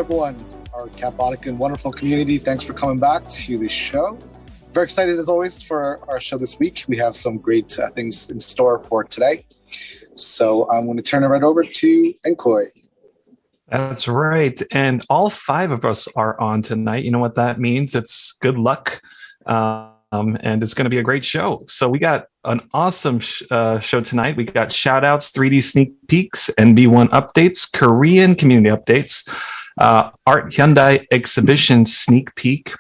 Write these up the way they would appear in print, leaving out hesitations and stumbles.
everyone, our Cat and wonderful community. Thanks for coming back to the show. Very excited as always for our show this week. We have some great things in store for today. So I'm going to turn it right over to Nkoi. That's right. And all five of us are on tonight. You know what that means? It's good luck. And it's going to be a great show. So we got an awesome show tonight. We got Shoutouts, 3D sneak peeks, NB1 updates, Korean community updates, Art Hyundai exhibition sneak peek,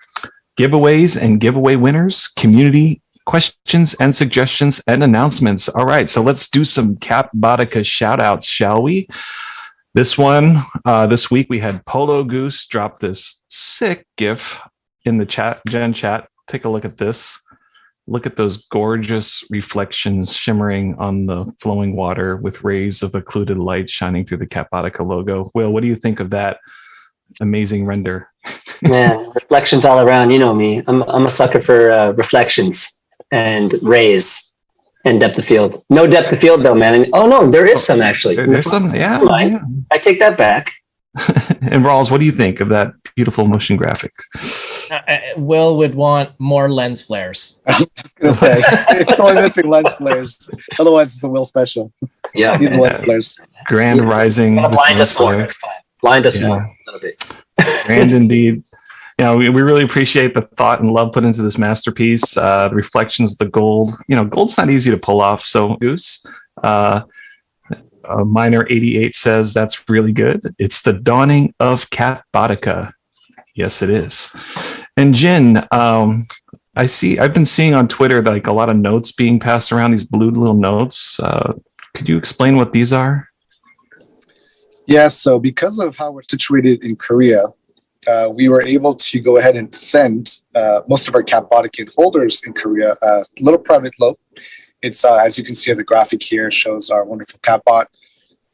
giveaways and giveaway winners, community questions and suggestions and announcements. All right, so let's do some Cat-Botica shoutouts, shall we? This week we had Polo Goose drop this sick GIF in the Gen chat. Take a look at this. Look at those gorgeous reflections shimmering on the flowing water with rays of occluded light shining through the Cat-Botica logo. Will, what do you think of that amazing render? Man, reflections all around. You know me. I'm a sucker for reflections and rays and depth of field. No depth of field though, man. Oh no, there is some actually. There's some, yeah. I take that back. And Rawls, what do you think of that beautiful motion graphics? Will would want more lens flares. I was just going to say, it's only missing lens flares. Otherwise, it's a Will special. Yeah. Need the lens flares. Grand rising. Blind us more next time. Blind us more a little bit. Grand indeed. You know, we really appreciate the thought and love put into this masterpiece. The reflections, the gold. You know, gold's not easy to pull off. So, Goose, Miner 88 says that's really good. It's the dawning of Cat-Botica. Yes, it is. And Jin, I've been seeing on Twitter like a lot of notes being passed around. These blue little notes. Could you explain what these are? Yeah. So because of how we're situated in Korea, we were able to go ahead and send most of our Cat-Botica holders in Korea a little private note. It's as you can see, the graphic here shows our wonderful Catbot,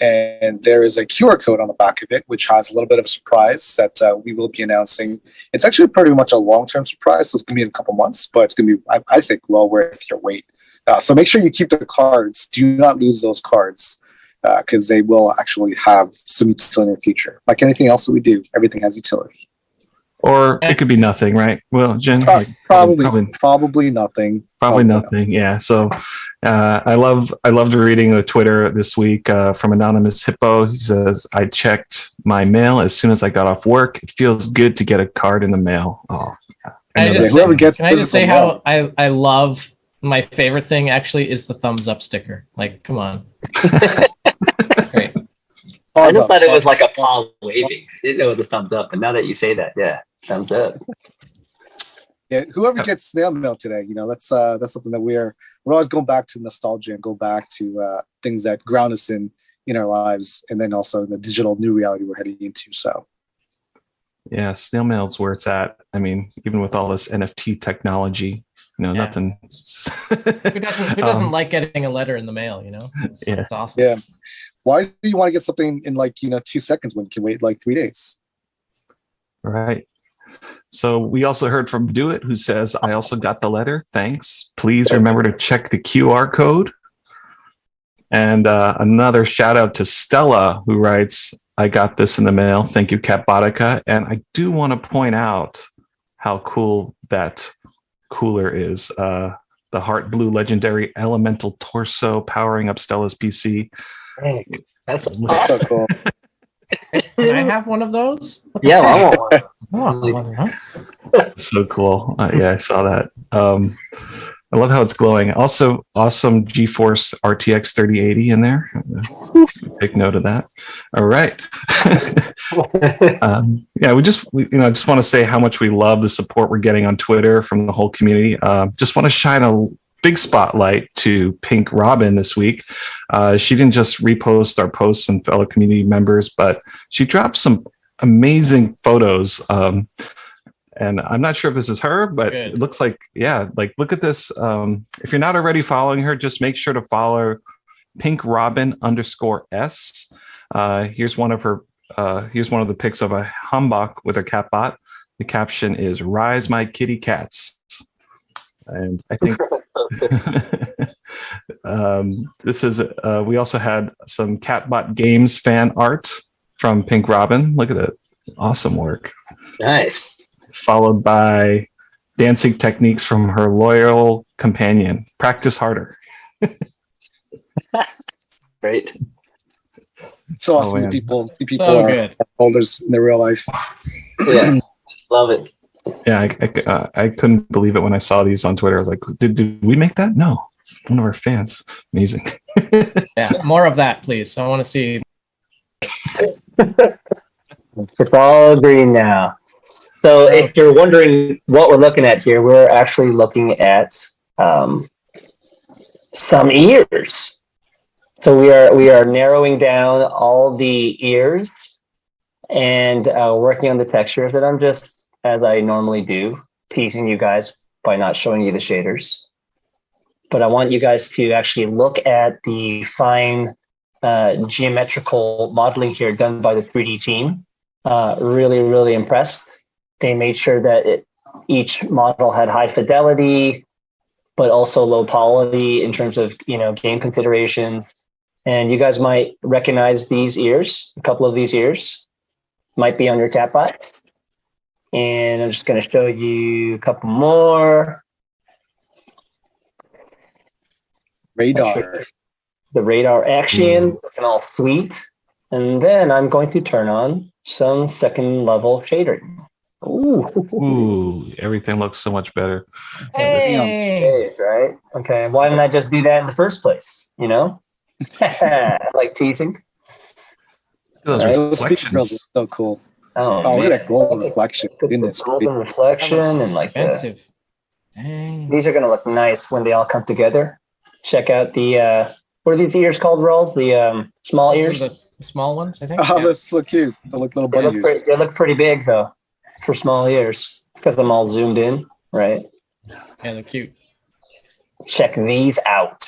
and there is a QR code on the back of it, which has a little bit of a surprise that we will be announcing. It's actually pretty much a long-term surprise, so it's going to be in a couple months, but it's going to be, I think, well worth your wait. So make sure you keep the cards. Do not lose those cards because they will actually have some utility in the future. Like anything else that we do, everything has utility. Or it could be nothing, right? Well, Jen, probably nothing. Probably nothing. Yeah. So I loved reading the Twitter this week from Anonymous Hippo. He says, I checked my mail as soon as I got off work. It feels good to get a card in the mail. Oh, yeah. Can I just say how I love, my favorite thing actually is the thumbs up sticker. Like, come on. Great. I just thought it was like a paw waving. I didn't know it was a thumbs up. And now that you say that, yeah, thumbs up. Yeah, whoever gets snail mail today, you know, that's something that we're always going back to nostalgia and go back to things that ground us in our lives, and then also the digital new reality we're heading into. So, yeah, snail mail's where it's at. I mean, even with all this NFT technology, nothing. Who doesn't like getting a letter in the mail? You know, it's awesome. Yeah. Why do you want to get something in 2 seconds when you can wait 3 days? Right. So we also heard from Do It, who says, I also got the letter. Thanks. Please remember to check the QR code. And another shout out to Stella, who writes, I got this in the mail. Thank you, Cat-Botica. And I do want to point out how cool that cooler is. The Heart Blue Legendary Elemental Torso powering up Stella's PC. Hey, that's awesome. So cool. Can I have one of those? Yeah, I want one. That's so cool. Yeah, I saw that. I love how it's glowing. Also, awesome GeForce RTX 3080 in there. Take note of that. All right. I just want to say how much we love the support we're getting on Twitter from the whole community. Just want to shine a big spotlight to Pink Robin this week. She didn't just repost our posts and fellow community members, but she dropped some amazing photos. And I'm not sure if this is her, but Good. It looks like, look at this. If you're not already following her, just make sure to follow Pink Robin _S. Here's one of the pics of a Hambach with her Catbot. The caption is "Rise My Kitty Cats." And I think this is, we also had some Catbot Games fan art from Pink Robin. Look at it. Awesome work. Nice. Followed by dancing techniques from her loyal companion. Practice harder. Great. It's so awesome man. to see people So are good. holders in their real life. Yeah. Love it. Yeah, I couldn't believe it when I saw these on Twitter. I was like, did we make that? No, it's one of our fans. Amazing. Yeah, more of that, please. I want to see. It's all green now. So if you're wondering what we're looking at here, we're actually looking at some ears. So we are narrowing down all the ears and working on the textures. And I'm just, as I normally do, teasing you guys by not showing you the shaders. But I want you guys to actually look at the fine geometrical modeling here done by the 3D team. Really, really impressed. They made sure that each model had high fidelity, but also low poly in terms of, game considerations. And you guys might recognize these ears. A couple of these ears might be on your catbot. And I'm just going to show you a couple more. Radar. The radar action, looking all sweet. And then I'm going to turn on some second level shading. Ooh, everything looks so much better. Hey. Right? Okay. Why didn't I just do that in the first place? Like teasing. Those Right. Those speaker grills reflections. are so cool. Oh, Oh, look man. at that golden reflection. Goodness. Golden reflection and like Expensive. Dang. these are going to look nice when they all come together. Check out the what are these ears called, Rolls? The small Those are ears. the small ones, I think. Oh, that's so cute. They look little bunny ears. They look pretty big though for small ears. It's because I'm all zoomed in, right? Yeah, they're cute. Check these out.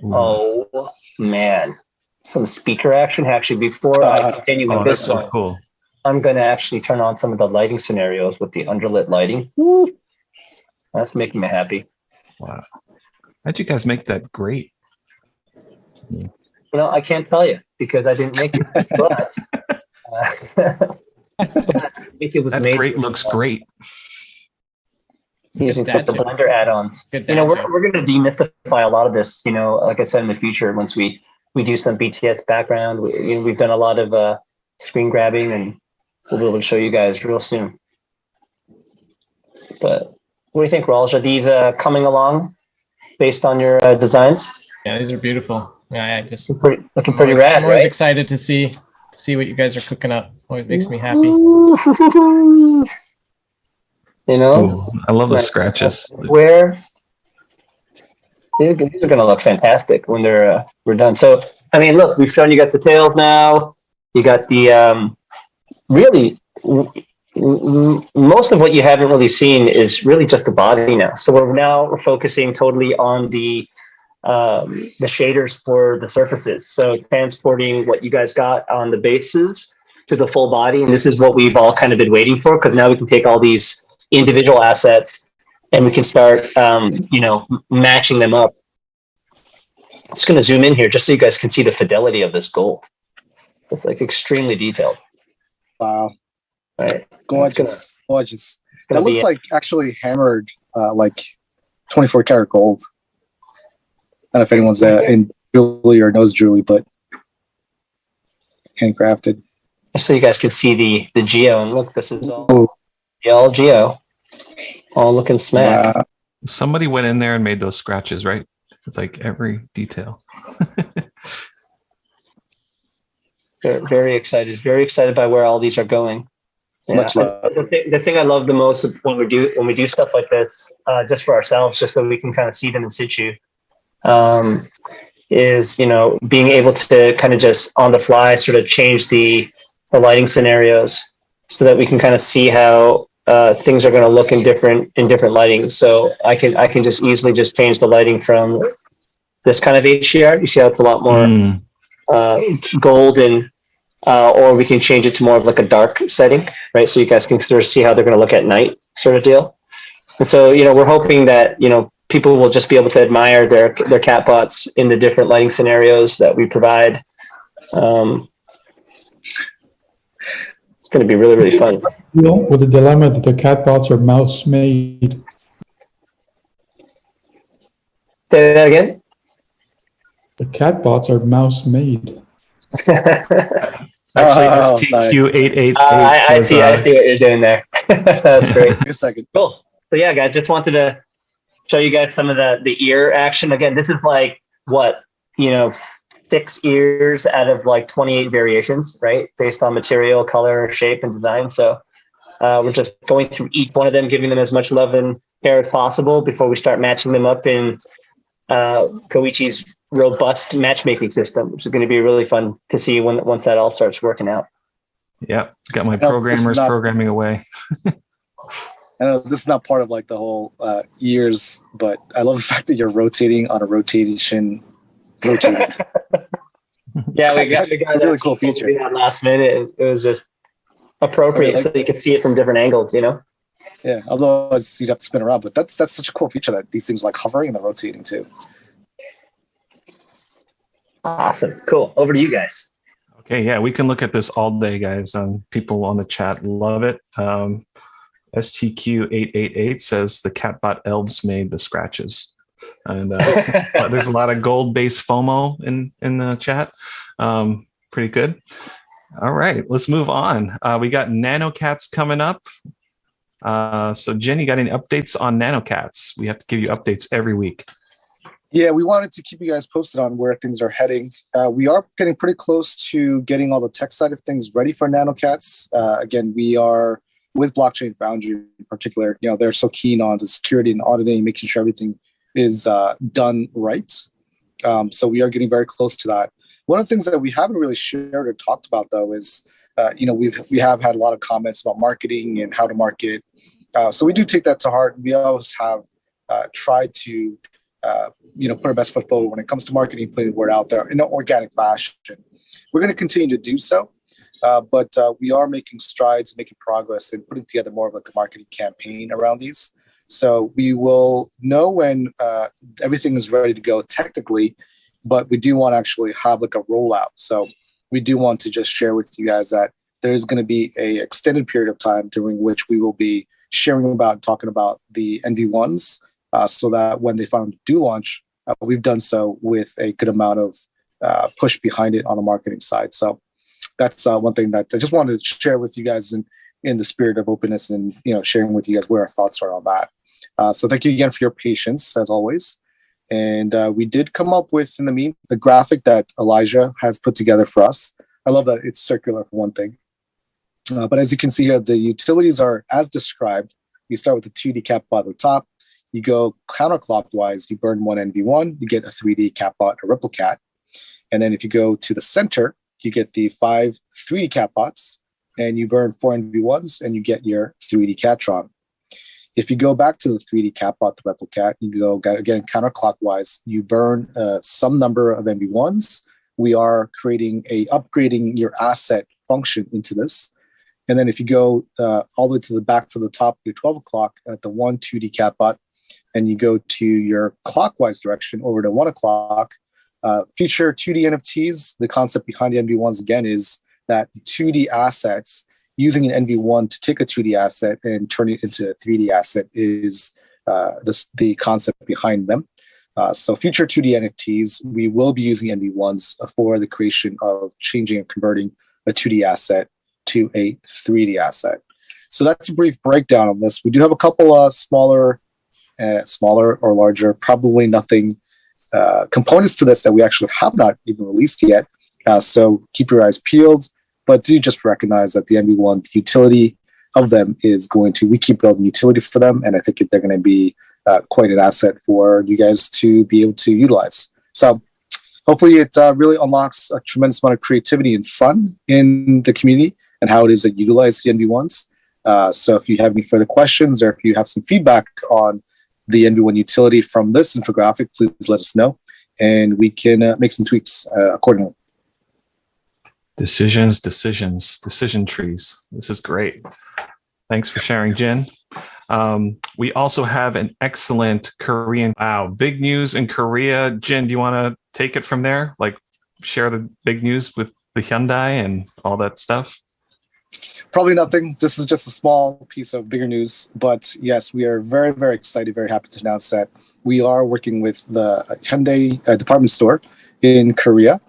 Ooh. Oh man, some speaker action. Actually, before I continue with That's this so one, cool. I'm going to actually turn on some of the lighting scenarios with the underlit lighting. Woo. That's making me happy. Wow. How'd you guys make that great? I can't tell you because I didn't make it, but I think it was That made. great looks great. Using Good some of the dad Blender add-ons. Good. We're going to demystify a lot of this. Like I said, in the future, once we do some BTS background, we've done a lot of screen grabbing, and we'll be able to show you guys real soon. But what do you think, Raj? Are these coming along based on your designs? Yeah, these are beautiful. Yeah, I just Looking pretty rad, I'm always right? excited to see what you guys are cooking up. Always makes me happy. Ooh, I love the Like, scratches. Where these are going to look fantastic when we're done. So, I mean, look, we've shown you got the tails now. You got the really most of what you haven't really seen is really just the body now. So we're focusing totally on the shaders for the surfaces. So transporting what you guys got on the bases to the full body. And this is what we've all kind of been waiting for, because now we can take all these individual assets and we can start, matching them up. Just going to zoom in here just so you guys can see the fidelity of this gold. It's like extremely detailed. Wow. Right. Gorgeous. Gorgeous. Gonna That looks like actually hammered, like 24 karat gold. I don't know if anyone's in jewelry or knows jewelry, but handcrafted. So you guys can see the geo, and look, this is all geo, all looking smack. Somebody went in there and made those scratches, right? It's like every detail. Very excited by where all these are going. Yeah. Much love. The thing I love the most when we do stuff like this, just for ourselves, just so we can kind of see them in situ, is being able to kind of just on the fly sort of change the lighting scenarios so that we can kind of see how things are going to look in different lighting. So I can just easily just change the lighting from this kind of HDR. You see how it's a lot more golden, or we can change it to more of like a dark setting, right? So you guys can sort of see how they're going to look at night, sort of deal. And so we're hoping that people will just be able to admire their catbots in the different lighting scenarios that we provide. It's going to be really, really fun. With the dilemma that the catbots are mouse made. Say that again. The catbots are mouse made. Actually, Oh, STQ888. I see what you're doing there. That's great. Wait a second. Cool. So yeah, guys, just wanted to show you guys some of the ear action. Again, this is like what, 6 ears out of like 28 variations, right? Based on material, color, shape, and design. So we're just going through each one of them, giving them as much love and care as possible before we start matching them up in Koichi's robust matchmaking system, which is going to be really fun to see once that all starts working out. Yep, got my programmers programming away. I know this is not part of like the whole ears, but I love the fact that you're rotating on a rotating. Yeah, we got a really cool feature. That last minute, it was just appropriate, so you could see it from different angles. Yeah, otherwise you'd have to spin around. But that's such a cool feature that these things like hovering and they're rotating too. Awesome, cool. Over to you guys. Okay, yeah, we can look at this all day, guys. People on the chat love it. STQ888 says the catbot elves made the scratches, and there's a lot of gold-based FOMO in the chat. Pretty good. All right, let's move on. We got NanoCats coming up. So Jen, you got any updates on NanoCats? We have to give you updates every week. Yeah, we wanted to keep you guys posted on where things are heading. We are getting pretty close to getting all the tech side of things ready for NanoCats. Again, we are with Blockchain Foundry in particular. They're so keen on the security and auditing, making sure everything is done right. So we are getting very close to that. One of the things that we haven't really shared or talked about, though, is we have had a lot of comments about marketing and how to market. So we do take that to heart. We always have tried to put our best foot forward when it comes to marketing, putting the word out there in an organic fashion. We're going to continue to do so, but we are making strides, making progress, and putting together more of like a marketing campaign around these. So we will know when everything is ready to go technically, but we do want to actually have like a rollout. So we do want to just share with you guys that there is going to be a extended period of time during which we will be sharing about and talking about the NV1s, so that when they finally do launch, we've done so with a good amount of push behind it on the marketing side. So that's one thing that I just wanted to share with you guys in the spirit of openness and sharing with you guys where our thoughts are on that. So thank you again for your patience as always. And we did come up with, in the meantime, the graphic that Elijah has put together for us. I love that it's circular for one thing. But as you can see here, the utilities are as described. You start with the 2D catbot at the top. You go counterclockwise, you burn one NV1, you get a 3D catbot, a replicat. And then if you go to the center, you get the 5 3D catbots, and you burn 4 NV1s, and you get your 3D catron. If you go back to the 3D catbot, the replicat, you go again counterclockwise, you burn some number of NV1s. We are upgrading your asset function into this. And then if you go all the way to the back to the top, your 12 o'clock at the 1 2D catbot, and you go to your clockwise direction over to 1 o'clock, future 2D NFTs, the concept behind the NV1s again is that 2D assets, using an NV1 to take a 2D asset and turn it into a 3D asset is the concept behind them. So future 2D NFTs, we will be using NV1s for the creation of changing and converting a 2D asset to a 3D asset. So that's a brief breakdown on this. We do have a couple smaller or larger, probably nothing components to this that we actually have not even released yet. So keep your eyes peeled, but do just recognize that the NV1, the utility of them is we keep building utility for them. And I think they're going to be quite an asset for you guys to be able to utilize. So hopefully it really unlocks a tremendous amount of creativity and fun in the community and how it is that you utilize the NV1s. So if you have any further questions or if you have some feedback on the NV1 utility from this infographic, please let us know, and we can make some tweaks accordingly. Decision trees. This is great. Thanks for sharing, Jen. We also have an excellent Korean. Wow, big news in Korea. Jen, do you want to take it from there? Like share the big news with the Hyundai and all that stuff? Probably nothing. This is just a small piece of bigger news. But yes, we are very, very excited, very happy to announce that we are working with the Hyundai department store in Korea.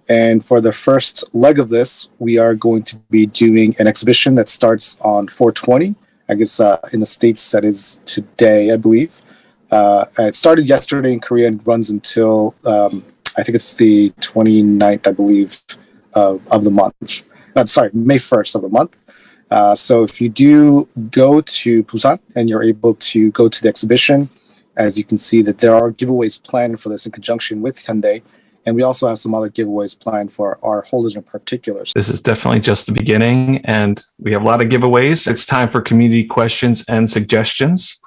And for the first leg of this, we are going to be doing an exhibition that starts on 4/20. I guess in the States, that is today, I believe. It started yesterday in Korea and runs until, I think it's the 29th, I believe, of the month. Sorry, May 1st of the month. So if you do go to Busan and you're able to go to the exhibition, as you can see that there are giveaways planned for this in conjunction with Hyundai. And we also have some other giveaways planned for our holders in particular. This is definitely just the beginning, and we have a lot of giveaways. It's time for community questions and suggestions.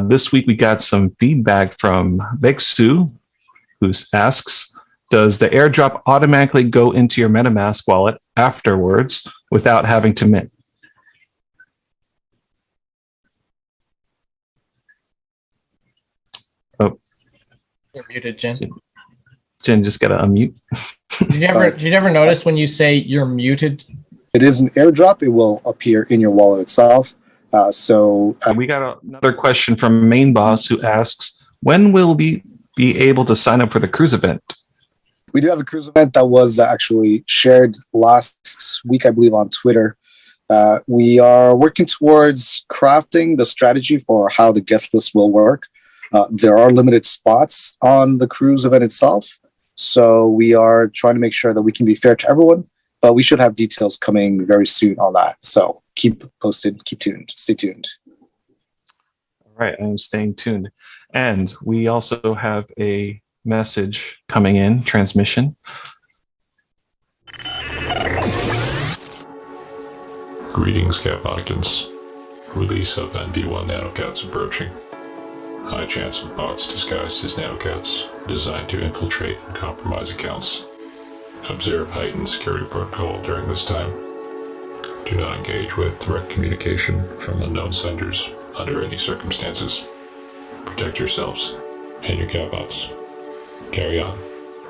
This week, we got some feedback from Vexu, who asks, does the airdrop automatically go into your MetaMask wallet afterwards without having to mint? Oh, You're muted, Jen. Jen just got to unmute. Did you ever notice when you say you're muted? It is an airdrop. It will appear in your wallet itself. We got another question from Main Boss who asks, when will we be able to sign up for the cruise event? We do have a cruise event that was actually shared last week, I believe, on Twitter. We are working towards crafting the strategy for how the guest list will work. There are limited spots on the cruise event itself. So we are trying to make sure that we can be fair to everyone, but we should have details coming very soon on that. So keep posted, keep tuned, stay tuned. All right, I'm staying tuned. And we also have a message coming in, transmission. Greetings, Cat-Bodikins. Release of NV1 nanocats approaching. High chance of bots disguised as nanocats, designed to infiltrate and compromise accounts. Observe heightened security protocol during this time. Do not engage with direct communication from unknown senders under any circumstances. Protect yourselves and your Cat-Bots. Carry on,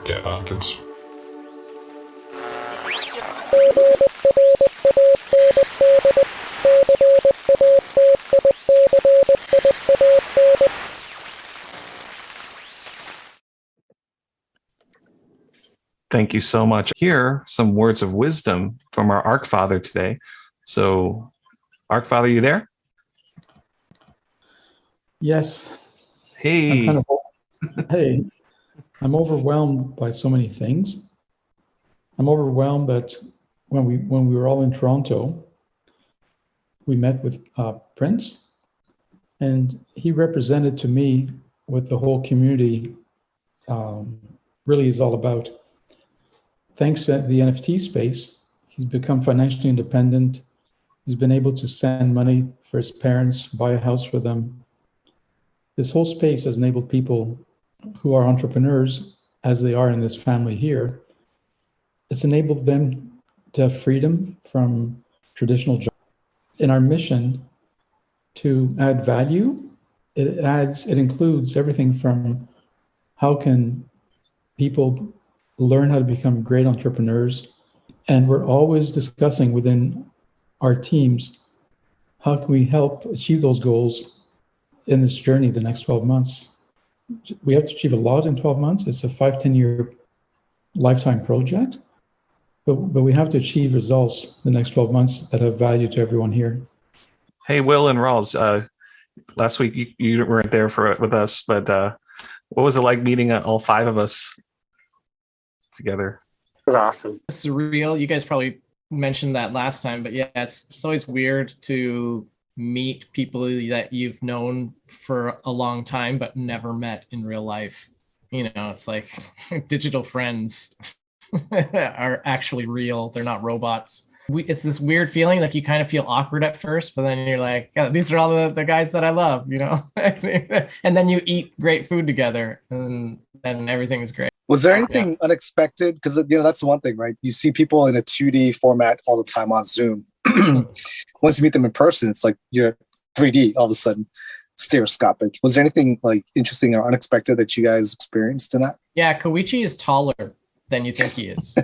Cat-Bodikins. Thank you so much. Here, some words of wisdom from our Ark Father today. So, Ark Father, you there? Yes. Hey. Hey, I'm overwhelmed by so many things. I'm overwhelmed that when we were all in Toronto, we met with Prince, and he represented to me what the whole community really is all about. Thanks to the NFT space, he's become financially independent. He's been able to send money for his parents, buy a house for them. This whole space has enabled people who are entrepreneurs, as they are in this family here. It's enabled them to have freedom from traditional jobs. In our mission to add value, it includes everything from how can people learn how to become great entrepreneurs. And we're always discussing within our teams, how can we help achieve those goals in this journey the next 12 months? We have to achieve a lot in 12 months. It's a 5-10 year lifetime project, but we have to achieve results the next 12 months that have value to everyone here. Hey, Will and Rawls, last week you weren't there with us, but what was it like meeting all five of us together? It was awesome. Surreal. You guys probably mentioned that last time, but yeah, it's always weird to meet people that you've known for a long time but never met in real life. You know, it's like digital friends are actually real. They're not robots. It's this weird feeling, like you kind of feel awkward at first, but then you're like, yeah, these are all the guys that I love, you know? And then you eat great food together and then everything is great. Was there anything unexpected? Because, you know, that's one thing, right? You see people in a 2D format all the time on Zoom. Once you meet them in person, it's like you're 3D all of a sudden, stereoscopic. Was there anything like interesting or unexpected that you guys experienced in that? Yeah, Koichi is taller than you think he is.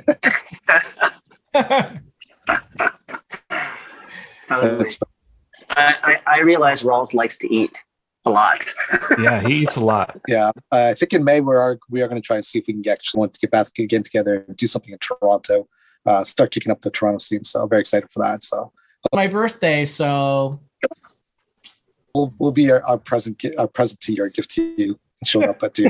Totally. That's I realize Rolf likes to eat a lot. Yeah, he eats a lot. Yeah, I think in May we are going to try and see if we can actually want to get back again together and do something in Toronto, start kicking up the Toronto scene. So I'm very excited for that. So My birthday, so we'll be our present to you, our gift to you, and showing up at you.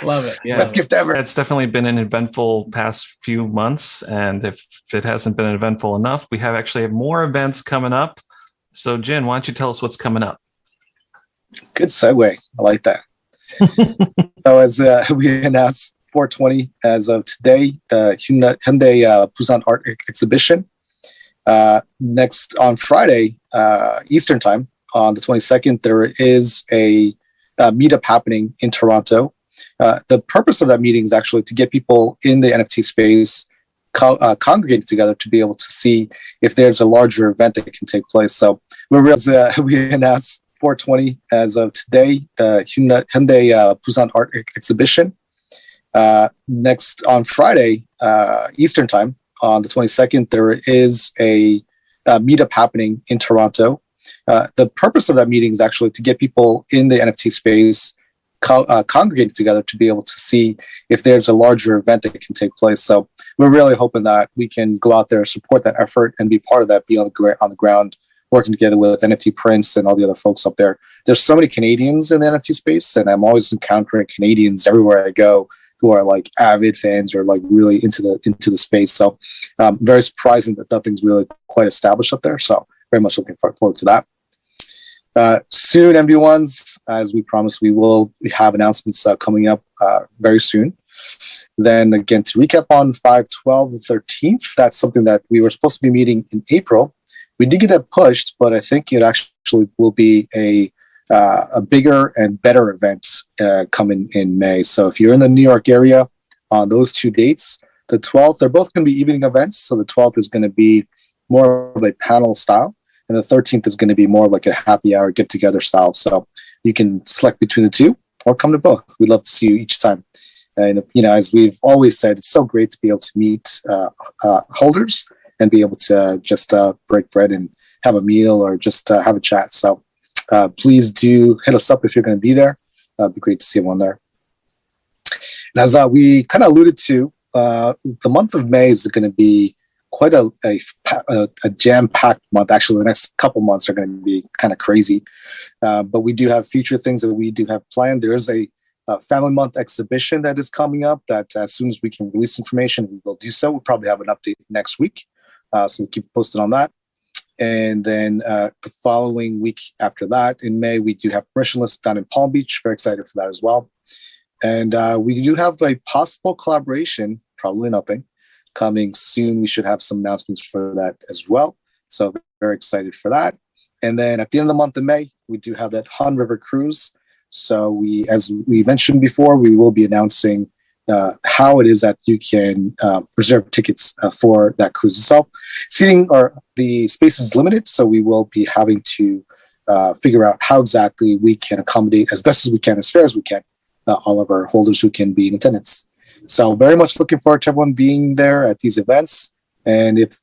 love it. Yeah, Best gift ever. it's definitely been an eventful past few months, and if it hasn't been eventful enough, we actually have more events coming up. So, Jen, why don't you tell us what's coming up? Good segue. I like that. So as we announced 420 as of today, the Hyundai Busan Art Exhibition. Next on Friday, Eastern Time, on the 22nd, there is a meetup happening in Toronto. The purpose of that meeting is actually to get people in the NFT space congregated together to be able to see if there's a larger event that can take place. So we announced 420 as of today, the Hyundai Busan Art Exhibition. Next on Friday, Eastern Time, on the 22nd, there is a meetup happening in Toronto. The purpose of that meeting is actually to get people in the NFT space congregated together to be able to see if there's a larger event that can take place. So we're really hoping that we can go out there, support that effort, and be part of that, be on the ground, working together with NFT Prince and all the other folks up there. There's so many Canadians in the NFT space, and I'm always encountering Canadians everywhere I go who are like avid fans or like really into the space. So very surprising that nothing's really quite established up there. So very much looking forward to that. Soon, MD1s, as we promised, we have announcements coming up very soon. Then again, to recap on 5/12 the 13th, that's something that we were supposed to be meeting in April. We did get that pushed, but I think it actually will be a bigger and better event coming in May. So if you're in the New York area on those two dates, the 12th, they're both going to be evening events. So the 12th is going to be more of a panel style, and the 13th is going to be more like a happy hour get together style. So you can select between the two or come to both. We'd love to see you each time. And as we've always said, it's so great to be able to meet holders and be able to just break bread and have a meal or just have a chat. So please do hit us up if you're going to be there. It'd be great to see everyone there. And as we kind of alluded to, the month of May is going to be quite a jam-packed month. Actually, the next couple months are going to be kind of crazy. But we do have future things that we do have planned. There is a Family Month exhibition that is coming up that as soon as we can release information, we will do so. We'll probably have an update next week. So we'll keep posted on that. And then the following week after that, in May, we do have Permissionless down in Palm Beach. Very excited for that as well. And we do have a possible collaboration, probably nothing, coming soon. We should have some announcements for that as well. So very excited for that. And then at the end of the month of May, we do have that Han River Cruise. So as we mentioned before, we will be announcing how it is that you can reserve tickets for that cruise itself. Seating the space is limited, so we will be having to figure out how exactly we can accommodate as best as we can, as fair as we can, all of our holders who can be in attendance. So very much looking forward to everyone being there at these events. And if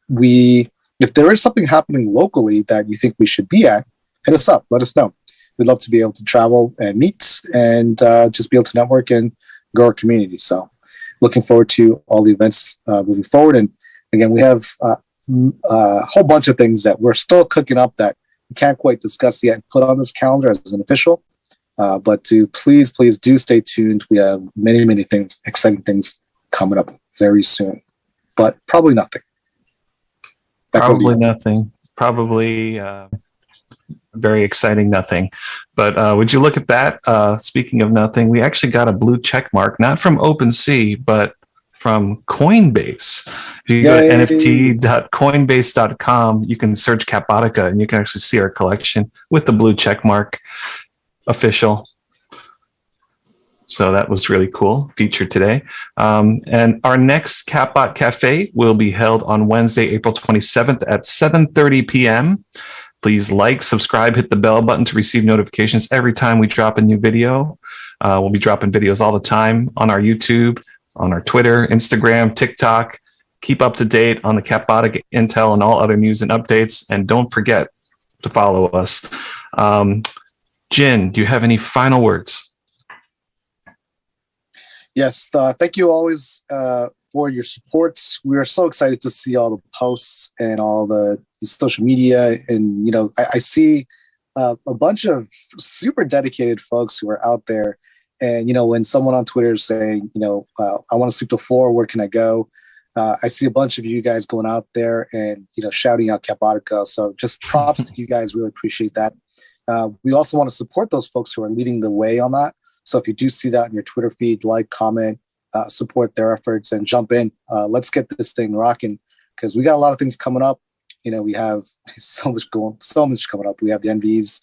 there is something happening locally that you think we should be at, hit us up, let us know. We'd love to be able to travel and meet and just be able to network and grow our community. So looking forward to all the events moving forward. And again, we have a whole bunch of things that we're still cooking up that we can't quite discuss yet and put on this calendar as an official. But please do stay tuned. We have many things, exciting things coming up very soon, but probably nothing. Probably nothing. Probably very exciting nothing. But would you look at that? Speaking of nothing, we actually got a blue check mark, not from OpenSea, but from Coinbase. If you go to nft.coinbase.com, you can search Cat-Botica and you can actually see our collection with the blue check mark. Official. So that was really cool. Featured today. And our next Catbot Cafe will be held on Wednesday, April 27th at 7:30 p.m. Please like, subscribe, hit the bell button to receive notifications every time we drop a new video. We'll be dropping videos all the time on our YouTube, on our Twitter, Instagram, TikTok, keep up to date on the Catbotic intel and all other news and updates. And don't forget to follow us. Jin, do you have any final words? Yes, thank you always for your support. We are so excited to see all the posts and all the social media. And, you know, I see a bunch of super dedicated folks who are out there. And, you know, when someone on Twitter is saying, you know, I want to sweep the floor, where can I go? I see a bunch of you guys going out there and, you know, shouting out Catbotica. So just props to you guys. Really appreciate that. We also want to support those folks who are leading the way on that. So if you do see that in your Twitter feed, like, comment, support their efforts and jump in. Let's get this thing rocking, because we got a lot of things coming up. You know, we have so much coming up. We have the NVs,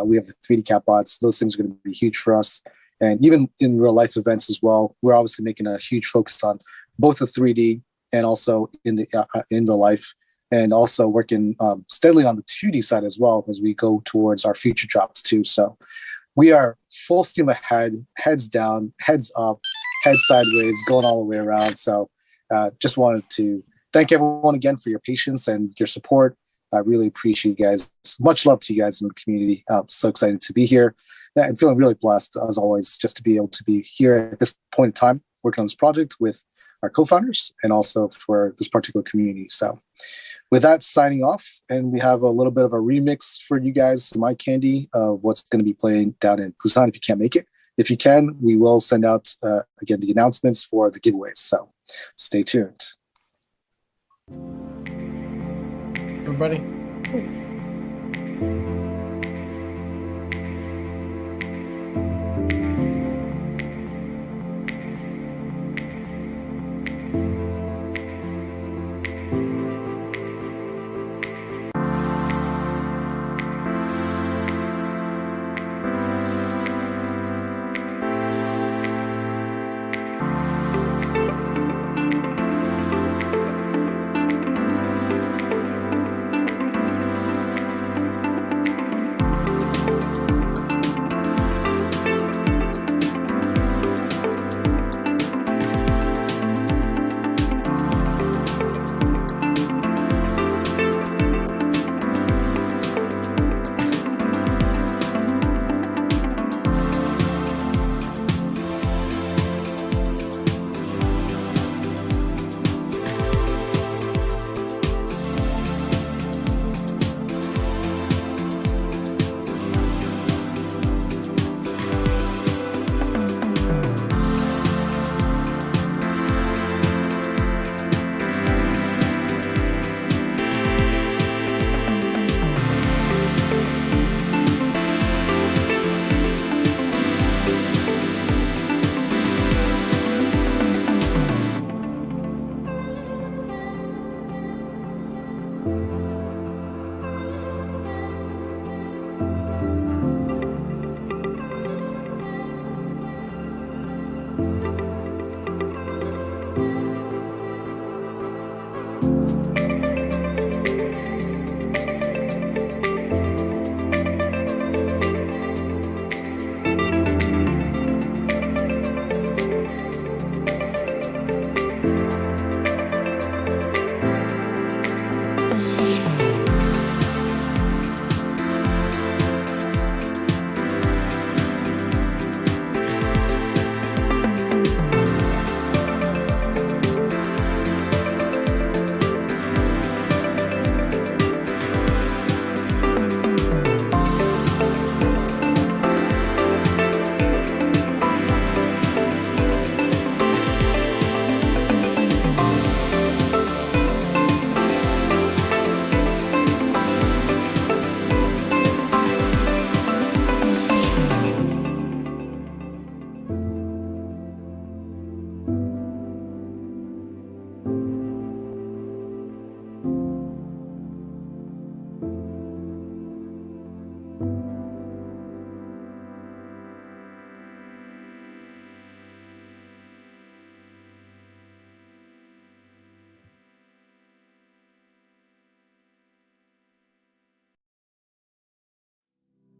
we have the 3D Catbots. Those things are going to be huge for us. And even in real life events as well, we're obviously making a huge focus on both the 3D and also in real life, and also working steadily on the 2D side as well as we go towards our future drops too. So we are full steam ahead, heads down, heads up, head sideways, going all the way around. So just wanted to thank everyone again for your patience and your support. I really appreciate you guys. Much love to you guys in the community. I'm so excited to be here. I'm feeling really blessed, as always, just to be able to be here at this point in time, working on this project with our co-founders and also for this particular community. So with that, signing off, and we have a little bit of a remix for you guys, My Candy, of what's going to be playing down in Busan if you can't make it. If you can, we will send out, again, the announcements for the giveaways. So stay tuned. Everybody.